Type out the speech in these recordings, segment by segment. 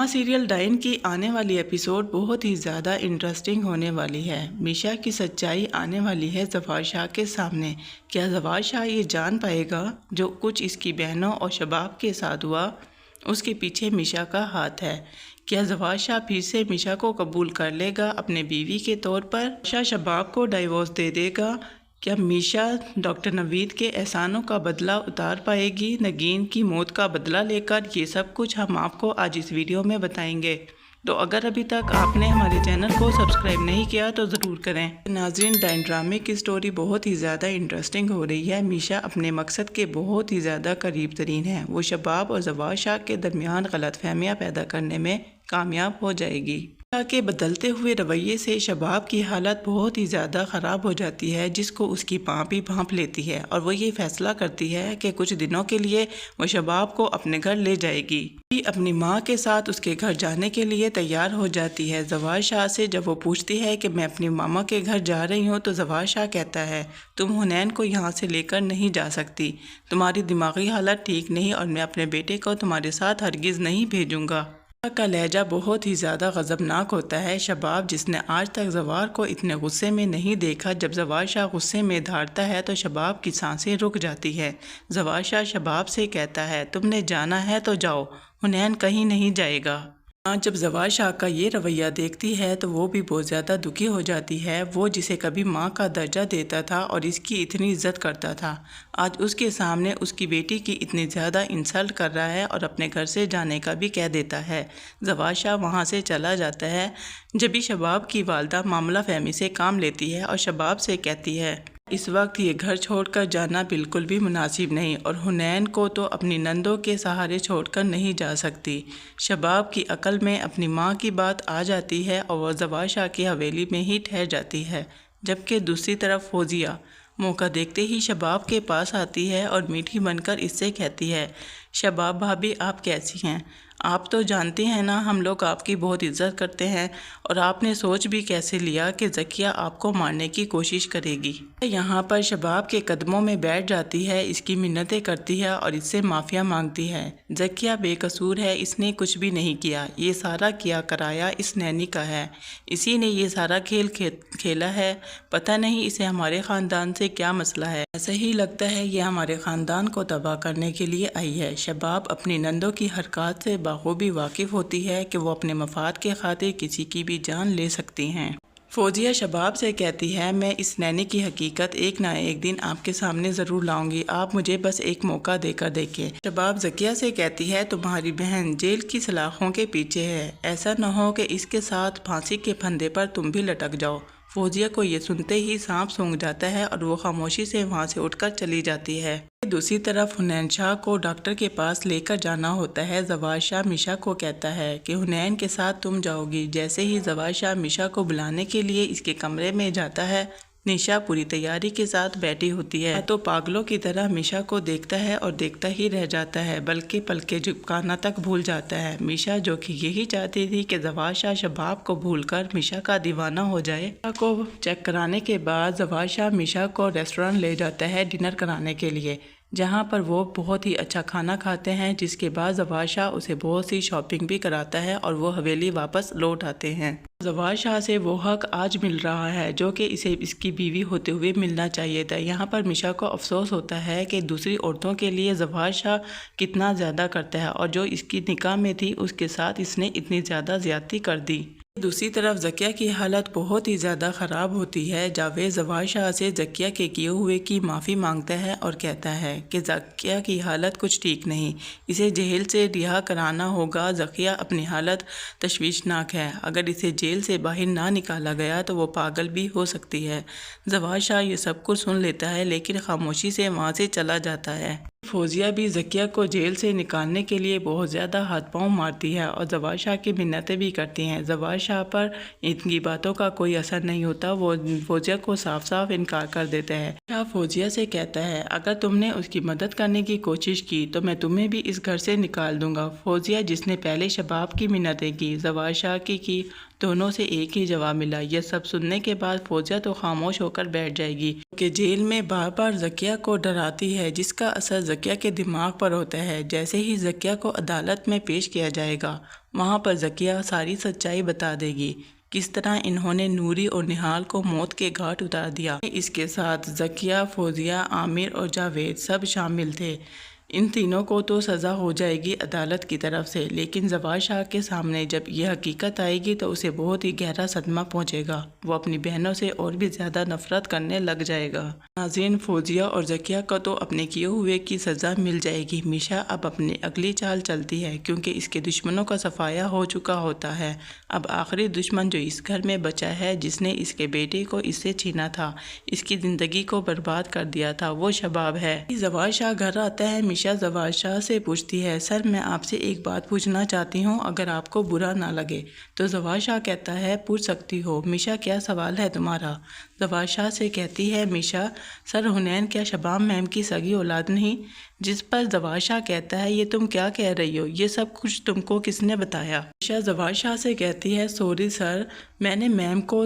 Serial ڈائن کی آنے والی ایپیسوڈ بہت ہی زیادہ انٹرسٹنگ ہونے والی ہے۔ میشا کی سچائی آنے والی ہے ظفار شاہ کے سامنے۔ کیا ظفار شاہ یہ جان پائے گا جو کچھ اس کی بہنوں اور شباب کے ساتھ ہوا اس کے پیچھے میشا کا ہاتھ ہے؟ کیا ظفار شاہ پھر سے میشا کو قبول کر لے گا اپنے بیوی کے طور پر؟ شاہ شباب کو ڈائیورس دے دے گا؟ کیا میشا ڈاکٹر نوید کے احسانوں کا بدلہ اتار پائے گی نگین کی موت کا بدلہ لے کر؟ یہ سب کچھ ہم آپ کو آج اس ویڈیو میں بتائیں گے، تو اگر ابھی تک آپ نے ہمارے چینل کو سبسکرائب نہیں کیا تو ضرور کریں۔ ناظرین، ڈائن ڈرامے کی سٹوری بہت ہی زیادہ انٹرسٹنگ ہو رہی ہے۔ میشا اپنے مقصد کے بہت ہی زیادہ قریب ترین ہے۔ وہ شباب اور ظفار شاہ کے درمیان غلط فہمیاں پیدا کرنے میں کامیاب ہو جائے گی۔ میشا کے بدلتے ہوئے رویے سے شباب کی حالت بہت ہی زیادہ خراب ہو جاتی ہے، جس کو اس کی ماں بھی بھانپ لیتی ہے اور وہ یہ فیصلہ کرتی ہے کہ کچھ دنوں کے لیے وہ شباب کو اپنے گھر لے جائے گی۔ اپنی ماں کے ساتھ اس کے گھر جانے کے لیے تیار ہو جاتی ہے۔ ظفار شاہ سے جب وہ پوچھتی ہے کہ میں اپنی ماما کے گھر جا رہی ہوں تو ظفار شاہ کہتا ہے تم حنین کو یہاں سے لے کر نہیں جا سکتی، تمہاری دماغی حالت ٹھیک نہیں اور میں اپنے بیٹے کو تمہارے ساتھ ہرگز نہیں بھیجوں گا۔ کا لہجہ بہت ہی زیادہ غضبناک ہوتا ہے۔ شباب، جس نے آج تک ظفار کو اتنے غصے میں نہیں دیکھا، جب ظفار شاہ غصے میں دھاڑتا ہے تو شباب کی سانسیں رک جاتی ہے۔ ظفار شاہ شباب سے کہتا ہے تم نے جانا ہے تو جاؤ، حنین کہیں نہیں جائے گا۔ جب ظفار شاہ کا یہ رویہ دیکھتی ہے تو وہ بھی بہت زیادہ دکھی ہو جاتی ہے۔ وہ جسے کبھی ماں کا درجہ دیتا تھا اور اس کی اتنی عزت کرتا تھا، آج اس کے سامنے اس کی بیٹی کی اتنی زیادہ انسلٹ کر رہا ہے اور اپنے گھر سے جانے کا بھی کہہ دیتا ہے۔ ظفار شاہ وہاں سے چلا جاتا ہے۔ جبھی شباب کی والدہ معاملہ فہمی سے کام لیتی ہے اور شباب سے کہتی ہے اس وقت یہ گھر چھوڑ کر جانا بالکل بھی مناسب نہیں اور حنین کو تو اپنی نندوں کے سہارے چھوڑ کر نہیں جا سکتی۔ شباب کی عقل میں اپنی ماں کی بات آ جاتی ہے اور وہ ظفار شاہ کی حویلی میں ہی ٹھہر جاتی ہے، جبکہ دوسری طرف فوزیہ موقع دیکھتے ہی شباب کے پاس آتی ہے اور میٹھی بن کر اس سے کہتی ہے شباب بھابھی، آپ کیسی ہیں؟ آپ تو جانتے ہیں نا ہم لوگ آپ کی بہت عزت کرتے ہیں، اور آپ نے سوچ بھی کیسے لیا کہ ذکیہ آپ کو مارنے کی کوشش کرے گی؟ یہاں پر شباب کے قدموں میں بیٹھ جاتی ہے، اس کی منتیں کرتی ہے اور اس سے معافیا مانگتی ہے۔ ذکیہ بے قصور ہے، اس نے کچھ بھی نہیں کیا، یہ سارا کیا کرایا اس نینی کا ہے، اسی نے یہ سارا کھیل کھیلا ہے، پتہ نہیں اسے ہمارے خاندان سے کیا مسئلہ ہے، ایسا ہی لگتا ہے یہ ہمارے خاندان کو تباہ کرنے کے لیے آئی ہے۔ شباب اپنی نندوں کی حرکات سے بخوبی واقف ہوتی ہے کہ وہ اپنے مفاد کے خاطر کسی کی بھی جان لے سکتی ہیں۔ فوزیہ شباب سے کہتی ہے میں اس نینی کی حقیقت ایک نہ ایک دن آپ کے سامنے ضرور لاؤں گی، آپ مجھے بس ایک موقع دے کر دیکھیں۔ شباب ذکیہ سے کہتی ہے تمہاری بہن جیل کی سلاخوں کے پیچھے ہے، ایسا نہ ہو کہ اس کے ساتھ پھانسی کے پھندے پر تم بھی لٹک جاؤ۔ فوزیہ کو یہ سنتے ہی سانپ سونگھ جاتا ہے اور وہ خاموشی سے وہاں سے اٹھ کر چلی جاتی ہے۔ دوسری طرف حنین شاہ کو ڈاکٹر کے پاس لے کر جانا ہوتا ہے۔ ظفار شاہ میشا کو کہتا ہے کہ حنین کے ساتھ تم جاؤ گی۔ جیسے ہی ظفار شاہ میشا کو بلانے کے لیے اس کے کمرے میں جاتا ہے، نیشا پوری تیاری کے ساتھ بیٹھی ہوتی ہے تو پاگلوں کی طرح میشا کو دیکھتا ہے اور دیکھتا ہی رہ جاتا ہے، بلکہ پلکیں جھپکانا تک بھول جاتا ہے۔ میشا جو کہ یہی چاہتی تھی کہ ظفار شاہ شباب کو بھول کر میشا کا دیوانہ ہو جائے۔ میشا کو چیک کرانے کے بعد ظفار شاہ میشا کو ریسٹورانٹ لے جاتا ہے ڈنر کرانے کے لیے، جہاں پر وہ بہت ہی اچھا کھانا کھاتے ہیں، جس کے بعد ظفار شاہ اسے بہت سی شاپنگ بھی کراتا ہے اور وہ حویلی واپس لوٹ آتے ہیں۔ ظفار شاہ سے وہ حق آج مل رہا ہے جو کہ اسے اس کی بیوی ہوتے ہوئے ملنا چاہیے تھا۔ یہاں پر میشا کو افسوس ہوتا ہے کہ دوسری عورتوں کے لیے ظفار شاہ کتنا زیادہ کرتا ہے اور جو اس کی نکاح میں تھی اس کے ساتھ اس نے اتنی زیادہ زیادتی کر دی۔ دوسری طرف ذکیہ کی حالت بہت ہی زیادہ خراب ہوتی ہے۔ جاوید ظفار شاہ سے ذکیہ کے کیے ہوئے کی معافی مانگتا ہے اور کہتا ہے کہ ذکیہ کی حالت کچھ ٹھیک نہیں، اسے جیل سے رہا کرانا ہوگا۔ ذکیہ اپنی حالت تشویشناک ہے، اگر اسے جیل سے باہر نہ نکالا گیا تو وہ پاگل بھی ہو سکتی ہے۔ ظفار شاہ یہ سب کچھ سن لیتا ہے لیکن خاموشی سے وہاں سے چلا جاتا ہے۔ فوزیہ بھی ذکیہ کو جیل سے نکالنے کے لیے بہت زیادہ ہاتھ پاؤں مارتی ہے اور ظفار شاہ کی منتیں بھی کرتی ہیں۔ ظفار شاہ پر ان کی باتوں کا کوئی اثر نہیں ہوتا، وہ فوزیہ کو صاف صاف انکار کر دیتا ہے۔ شاہ فوزیہ سے کہتا ہے اگر تم نے اس کی مدد کرنے کی کوشش کی تو میں تمہیں بھی اس گھر سے نکال دوں گا۔ فوزیہ، جس نے پہلے شباب کی منتیں کی، ظفار شاہ کی دونوں سے ایک ہی جواب ملا۔ یہ سب سننے کے بعد فوزیہ تو خاموش ہو کر بیٹھ جائے گی کہ جیل میں بار بار ذکیہ کو ڈراتی ہے، جس کا اثر ذکیہ کے دماغ پر ہوتا ہے۔ جیسے ہی ذکیہ کو عدالت میں پیش کیا جائے گا، وہاں پر ذکیہ ساری سچائی بتا دے گی، کس طرح انہوں نے نوری اور نہال کو موت کے گھاٹ اتار دیا۔ اس کے ساتھ ذکیہ، فوزیہ، عامر اور جاوید سب شامل تھے۔ ان تینوں کو تو سزا ہو جائے گی عدالت کی طرف سے، لیکن زوال شاہ کے سامنے جب یہ حقیقت آئے گی تو اسے بہت ہی گہرا صدمہ پہنچے گا۔ وہ اپنی بہنوں سے اور بھی زیادہ نفرت کرنے لگ جائے گا۔ ناظرین، فوزیہ اور ذکیہ کو تو اپنے کیے ہوئے کی سزا مل جائے گی۔ میشا اب اپنی اگلی چال چلتی ہے، کیونکہ اس کے دشمنوں کا صفایا ہو چکا ہوتا ہے۔ اب آخری دشمن جو اس گھر میں بچا ہے، جس نے اس کے بیٹے کو اس سے چھینا تھا، اس کی زندگی کو برباد کر دیا تھا، وہ شباب ہے۔ زوال شاہ گھر آتا ہے۔ میشا زوال شاہ سے پوچھتی ہے، سر میں آپ سے ایک بات پوچھنا چاہتی ہوں، اگر آپ کو برا نہ لگے تو۔ زوال شاہ کہتا ہے، پوچھ سکتی ہو میشا، کیا سوال ہے تمہارا؟ زوال شاہ سے کہتی ہے میشا، سر حنین کیا شباب میم کی سگی اولاد نہیں؟ جس پر زوال شاہ کہتا ہے، یہ تم کیا کہہ رہی ہو؟ یہ سب کچھ تم کو کس نے بتایا؟ میشا زوال شاہ سے کہتی ہے، سوری سر، میں نے میم کو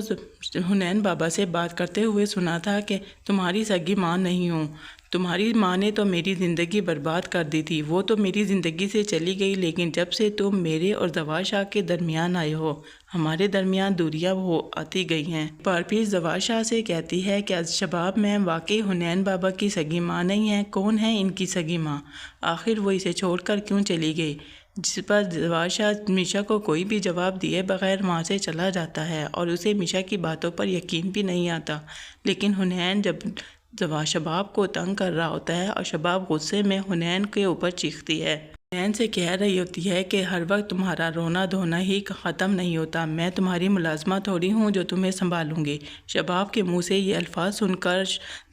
حنین بابا سے بات کرتے ہوئے سنا تھا کہ تمہاری سگی ماں نہیں ہوں۔ تمہاری ماں نے تو میری زندگی برباد کر دی تھی، وہ تو میری زندگی سے چلی گئی، لیکن جب سے تم میرے اور زوال شاہ کے درمیان آئے ہو، ہمارے درمیان دوریاں ہو آتی گئی ہیں۔ پر پھر زوال شاہ سے کہتی ہے کہ شباب میم واقعی حنین بابا کی سگی ماں نہیں ہے؟ کون ہے ان کی سگی ماں؟ آخر وہ اسے چھوڑ کر کیوں چلی گئی؟ جس پر زوال شاہ میشا کو کوئی بھی جواب دیے بغیر وہاں سے چلا جاتا ہے، اور اسے میشا کی باتوں پر یقین بھی نہیں آتا۔ لیکن حنین جب شباب کو تنگ کر رہا ہوتا ہے اور شباب غصے میں حنین کے اوپر چیختی ہے، حنین سے کہہ رہی ہوتی ہے کہ ہر وقت تمہارا رونا دھونا ہی ختم نہیں ہوتا، میں تمہاری ملازمہ تھوڑی ہوں جو تمہیں سنبھالوں گی۔ شباب کے منہ سے یہ الفاظ سن کر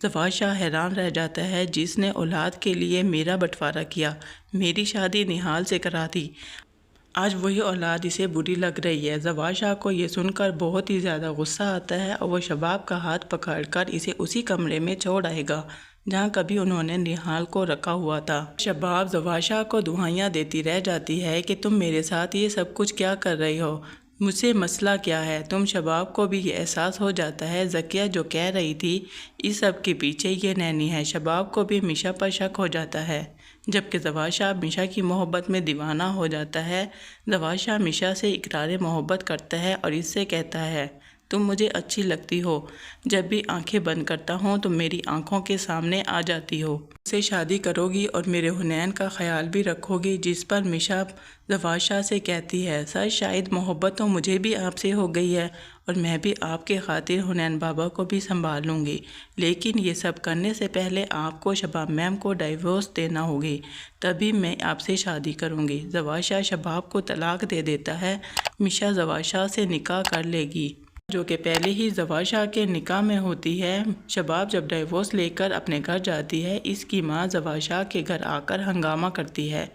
زوال شاہ حیران رہ جاتا ہے، جس نے اولاد کے لیے میرا بٹوارا کیا، میری شادی نہال سے کرا دی، آج وہی اولاد اسے بری لگ رہی ہے۔ زوال شاہ کو یہ سن کر بہت ہی زیادہ غصہ آتا ہے، اور وہ شباب کا ہاتھ پکڑ کر اسے اسی کمرے میں چھوڑ آئے گا جہاں کبھی انہوں نے نہال کو رکھا ہوا تھا۔ شباب زوال شاہ کو دعائیاں دیتی رہ جاتی ہے کہ تم میرے ساتھ یہ سب کچھ کیا کر رہی ہو، مجھ سے مسئلہ کیا ہے تم؟ شباب کو بھی یہ احساس ہو جاتا ہے ذکیہ جو کہہ رہی تھی اس سب کے پیچھے یہ نینی ہے۔ شباب کو بھی میشا پر شک ہو جاتا ہے، جبکہ زوال شاہ میشا کی محبت میں دیوانہ ہو جاتا ہے۔ زوال شاہ میشا سے اقرار محبت کرتا ہے اور اس سے کہتا ہے، تم مجھے اچھی لگتی ہو، جب بھی آنکھیں بند کرتا ہوں تو میری آنکھوں کے سامنے آ جاتی ہو، مجھ سے شادی کرو گی اور میرے حنین کا خیال بھی رکھو گی؟ جس پر میشا زوال شاہ سے کہتی ہے، سر شاید محبت تو مجھے بھی آپ سے ہو گئی ہے، اور میں بھی آپ کے خاطر حنین بابا کو بھی سنبھال لوں گی، لیکن یہ سب کرنے سے پہلے آپ کو شباب میم کو ڈائیورس دینا ہوگی، تبھی میں آپ سے شادی کروں گی۔ زوال شاہ شباب کو طلاق دے دیتا ہے۔ میشا زوال شاہ سے نکاح کر لے گی، جو کہ پہلے ہی زوال شاہ کے نکاح میں ہوتی ہے۔ شباب جب ڈائیورس لے کر اپنے گھر جاتی ہے، اس کی ماں زوال شاہ کے گھر آ کر ہنگامہ کرتی ہے،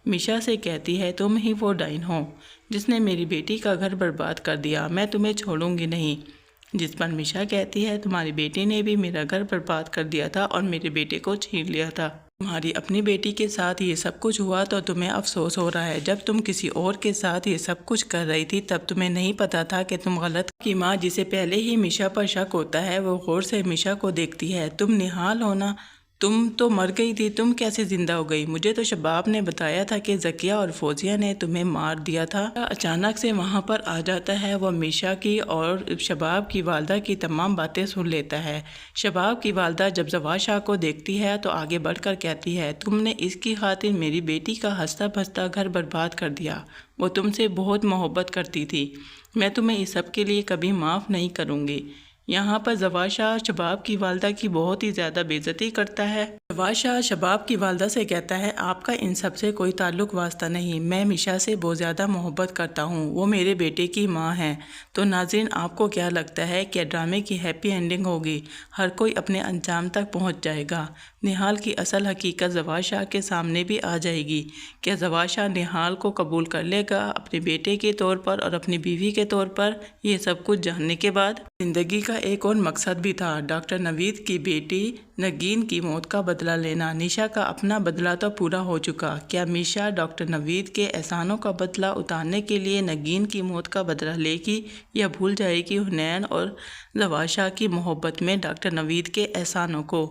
میشا سے کہتی ہے، تم ہی وہ ڈائن ہو جس نے میری بیٹی کا گھر برباد کر دیا، میں تمہیں چھوڑوں گی نہیں۔ جس پر میشا کہتی ہے، تمہاری بیٹی نے بھی میرا گھر برباد کر دیا تھا اور میرے بیٹے کو چھین لیا تھا، تمہاری اپنی بیٹی کے ساتھ یہ سب کچھ ہوا تو تمہیں افسوس ہو رہا ہے، جب تم کسی اور کے ساتھ یہ سب کچھ کر رہی تھی تب تمہیں نہیں پتا تھا کہ تم غلط۔ کی ماں جسے پہلے ہی میشا پر شک ہوتا ہے، وہ غور سے میشا کو دیکھتی ہے، تم نہال ہو نا؟ تم تو مر گئی تھی، تم کیسے زندہ ہو گئی؟ مجھے تو شباب نے بتایا تھا کہ ذکیہ اور فوزیہ نے تمہیں مار دیا تھا۔ اچانک سے وہاں پر آ جاتا ہے، وہ میشا کی اور شباب کی والدہ کی تمام باتیں سن لیتا ہے۔ شباب کی والدہ جب زوال شاہ کو دیکھتی ہے تو آگے بڑھ کر کہتی ہے، تم نے اس کی خاطر میری بیٹی کا ہنستا بھستا گھر برباد کر دیا، وہ تم سے بہت محبت کرتی تھی، میں تمہیں اس سب کے لیے کبھی معاف نہیں کروں گی۔ یہاں پر زوال شاہ شباب کی والدہ کی بہت ہی زیادہ بے عزتی کرتا ہے۔ زوال شاہ شباب کی والدہ سے کہتا ہے، آپ کا ان سب سے کوئی تعلق واسطہ نہیں، میں میشا سے بہت زیادہ محبت کرتا ہوں، وہ میرے بیٹے کی ماں ہیں۔ تو ناظرین، آپ کو کیا لگتا ہے کہ ڈرامے کی ہیپی اینڈنگ ہوگی؟ ہر کوئی اپنے انجام تک پہنچ جائے گا؟ نہال کی اصل حقیقت زوال شاہ کے سامنے بھی آ جائے گی؟ کیا زوال شاہ نہال کو قبول کر لے گا اپنے بیٹے کے طور پر اور اپنی بیوی کے طور پر؟ یہ سب کچھ جاننے کے بعد زندگی کا ایک اور مقصد بھی تھا، ڈاکٹر نوید کی بیٹی نگین کی موت کا بدلہ لینا۔ نیشا کا اپنا بدلہ تو پورا ہو چکا، کیا میشا ڈاکٹر نوید کے احسانوں کا بدلہ اتارنے کے لیے نگین کی موت کا بدلہ لے گی یا بھول جائے گی حنین اور زوال شاہ کی محبت میں ڈاکٹر نوید کے احسانوں کو؟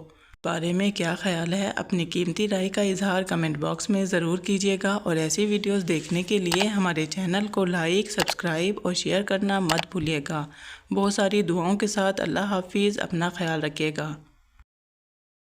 بارے میں کیا خیال ہے؟ اپنی قیمتی رائے کا اظہار کمنٹ باکس میں ضرور کیجیے گا، اور ایسی ویڈیوز دیکھنے کے لیے ہمارے چینل کو لائک، سبسکرائب اور شیئر کرنا مت بھولیے گا۔ بہت ساری دعاؤں کے ساتھ اللہ حافظ، اپنا خیال رکھیے گا۔